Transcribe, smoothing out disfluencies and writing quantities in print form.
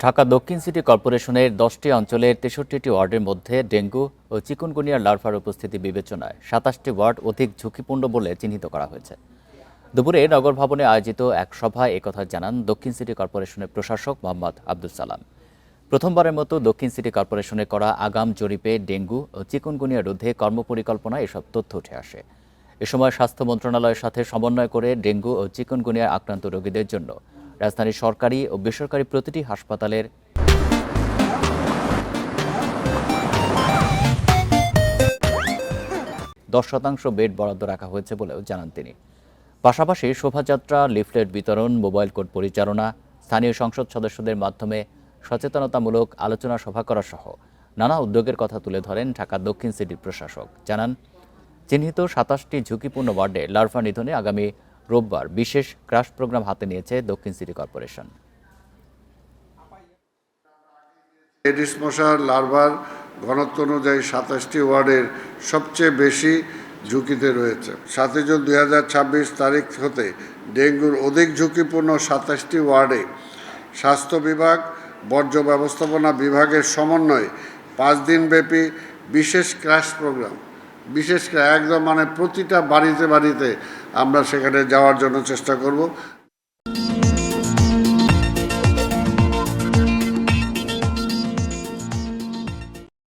ঢাকা দক্ষিণ সিটি কর্পোরেশনের 10টি অঞ্চলের 63টি ওয়ার্ডের মধ্যে ডেঙ্গু ও চিকুনগুনিয়ার লার্ভার উপস্থিতি বিবেচনায় 27টি ওয়ার্ড অধিক ঝুঁকিপূর্ণ বলে চিহ্নিত করা হয়েছে। দুপুরে নগর ভবনে আয়োজিত এক সভায় একথা জানান দক্ষিণ সিটি কর্পোরেশনের প্রশাসক মোহাম্মদ আব্দুল সালাম। প্রথমবারের মতো দক্ষিণ সিটি কর্পোরেশনে করা আগাম জরিপে ডেঙ্গু ও চিকুনগুনিয়া রোধে কর্মপরিকল্পনায় এসব তথ্য উঠে আসে। এ সময় স্বাস্থ্য মন্ত্রণালয়ের সাথে সমন্বয় করে ডেঙ্গু ও চিকুনগুনিয়া আক্রান্ত রোগীদের জন্য রাজধানীর সরকারি ও বেসরকারি প্রতিটি হাসপাতালের 10% বেড বরাদ্দ রাখা হয়েছে বলেও জানান তিনি। পাশাপাশি শোভাযাত্রা, লিফলেট বিতরণ, মোবাইল কোর্ট পরিচালনা, স্থানীয় সংসদ সদস্যদের মাধ্যমে সচেতনতামূলক আলোচনা সভা করা সহ নানা উদ্যোগের কথা তুলে ধরেন ঢাকা দক্ষিণ সিটির প্রশাসক। জানান, চিহ্নিত 27টি ঝুঁকিপূর্ণ ওয়ার্ডে লার্ভা নিধনে আগামী রোববার বিশেষ ক্রাশ প্রোগ্রাম হাতে নিয়েছে দক্ষিণ সিটি কর্পোরেশন। এডিস মশার লার্ভার ঘনত্ব অনুযায়ী 27টি ওয়ার্ডের সবচেয়ে বেশি ঝুঁকিতে রয়েছে। 7 জুন 2026 তারিখ হতে ডেঙ্গুর অধিক ঝুঁকিপূর্ণ 27টি ওয়ার্ডে স্বাস্থ্য বিভাগ, বর্জ্য ব্যবস্থাপনা বিভাগের সমন্বয়ে 5 দিনব্যাপী বিশেষ ক্রাশ প্রোগ্রাম, বিশেষ একদম প্রতিটা বাড়িতে বাড়িতে আমরা সেখানে যাওয়ার জন্য চেষ্টা করব।